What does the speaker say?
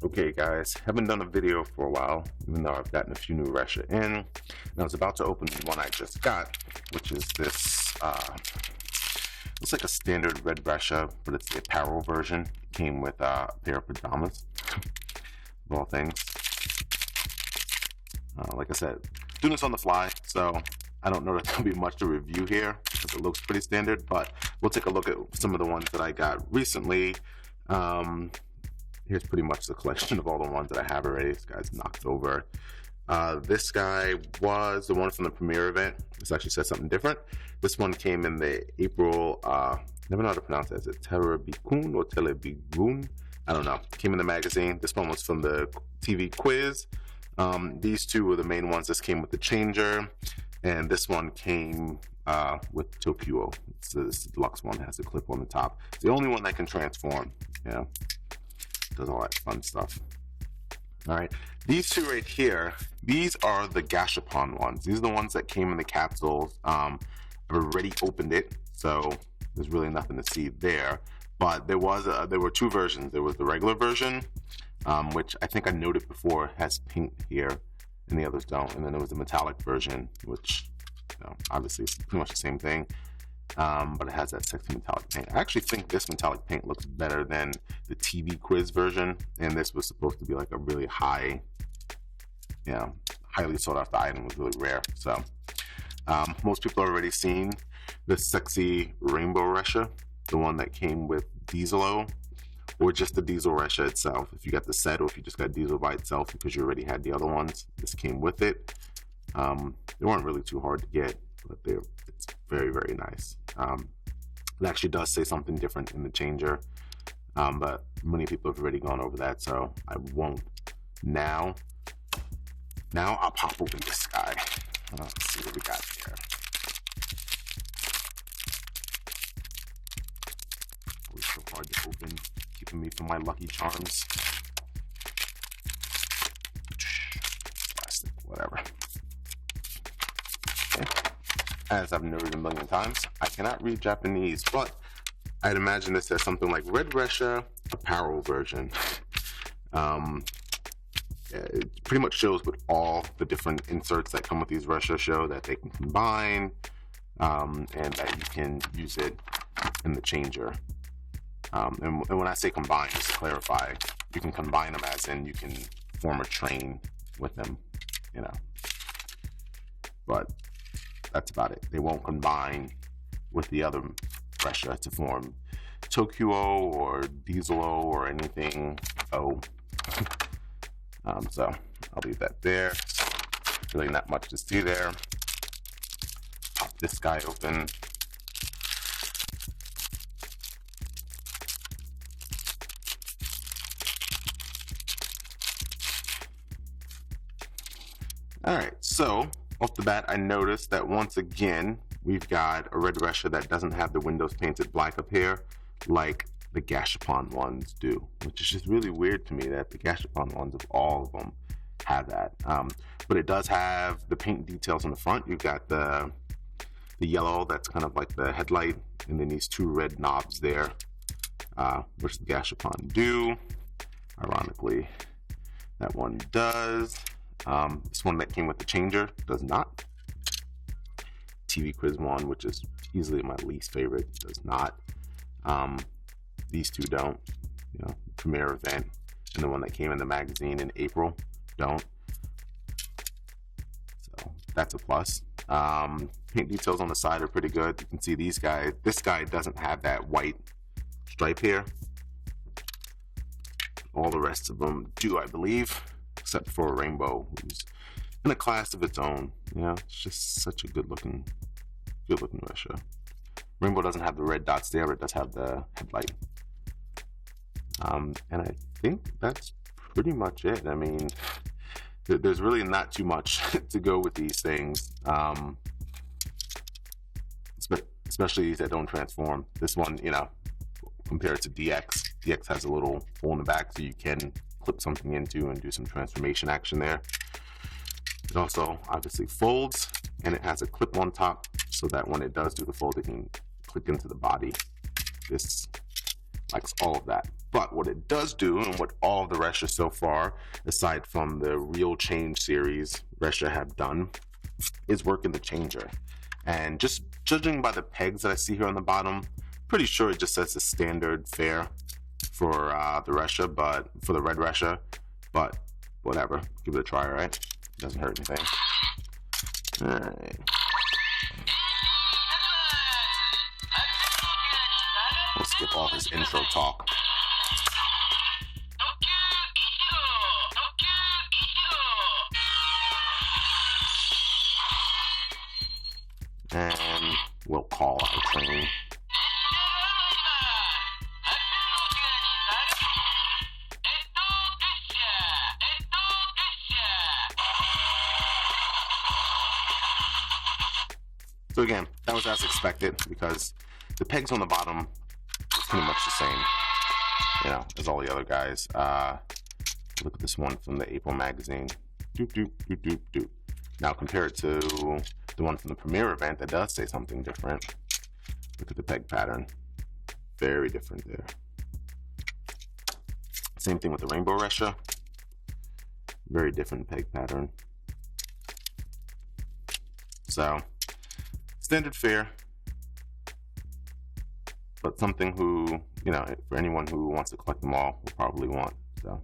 Okay guys, haven't done a video for a while, even though I've gotten a few new Ressha in. And I was about to open the one I just got, which is this, looks like a standard red Ressha, but it's the apparel version. Came with a pair of pajamas, of all things. Like I said, doing this on the fly, so I don't know that there'll be much to review here, because it looks pretty standard, but we'll take a look at some of the ones that I got recently. Here's pretty much the collection of all the ones that I have already. This guy's knocked over. This guy was the one from the premiere event. This actually says something different. This one came in the April, never know how to pronounce it. Is it Terabikun or Telebikun? I don't know. Came in the magazine. This one was from the TV quiz. These two were the main ones. This came with the changer. And this one came with Tokyo. This deluxe one has a clip on the top. It's the only one that can transform. Yeah. Does all that fun stuff. All right, these two right here, these are the Gashapon ones. These are the ones that came in the capsules. I've already opened it, so there's really nothing to see there. But there were two versions. There was the regular version, which I think I noted before has pink here, and the others don't. And then there was the metallic version, which obviously is pretty much the same thing. But it has that sexy metallic paint. I actually think this metallic paint looks better than the TV quiz version, and this was supposed to be like a really high, highly sought after item. It was really rare. So most people have already seen the sexy rainbow Ressha, the one that came with Diesel, or just the Diesel Ressha itself. If you got the set, or if you just got Diesel by itself because you already had the other ones, this came with it. They weren't really too hard to get, but it's very, very nice. It actually does say something different in the changer, but many people have already gone over that, so I won't now. Now I'll pop open this guy. Let's see what we got here. Always so hard to open, keeping me from my Lucky Charms. Plastic, whatever. As I've noted a million times, I cannot read Japanese, but I'd imagine this as something like Red Ressha Apparel version. It pretty much shows with all the different inserts that come with these Ressha show that they can combine, and that you can use it in the changer. And when I say combine, just to clarify, you can combine them as in you can form a train with them, But that's about it. They won't combine with the other Ressha to form Tokyo or Diesel or anything. So I'll leave that there. Really not much to see there. Pop this guy open. All right, so off the bat, I noticed that once again, we've got a red Ressha that doesn't have the windows painted black up here like the Gashapon ones do, which is just really weird to me that the Gashapon ones, of all of them, have that. But it does have the paint details on the front. You've got the yellow, that's kind of like the headlight, and then these two red knobs there, which the Gashapon do. Ironically, that one does. This one that came with the changer does not. TV quiz one, which is easily my least favorite, does not. These two don't. Premiere event and the one that came in the magazine in April don't. So that's a plus. Paint details on the side are pretty good. You can see these guys. This guy doesn't have that white stripe here. All the rest of them do, I believe, except for Rainbow, who's in a class of its own. It's just such a good looking Ressha. Rainbow doesn't have the red dots there, but it does have the headlight. And I think that's pretty much it. I mean, there's really not too much to go with these things, especially these that don't transform. This one, compared to DX, DX has a little hole in the back so you can clip something into and do some transformation action there. It also obviously folds, and it has a clip on top so that when it does do the fold, it can click into the body. This likes all of that. But what it does do, and what all of the Ressha so far, aside from the Real Change series Ressha have done, is work in the changer. And just judging by the pegs that I see here on the bottom, pretty sure it just says the standard fare for the Ressha, but for the red Ressha. But whatever, give it a try, right? Doesn't hurt anything. Alright. We'll skip all his intro talk. And we'll call our train. So again, that was as expected because the pegs on the bottom are pretty much the same, you know, as all the other guys. Look at this one from the April magazine. Doop, doop, doop, doop, doop. Now compared to the one from the premiere event that does say something different. Look at the peg pattern. Very different there. Same thing with the rainbow Ressha. Very different peg pattern. So, standard fare, but something who, you know, for anyone who wants to collect them all will probably want. So.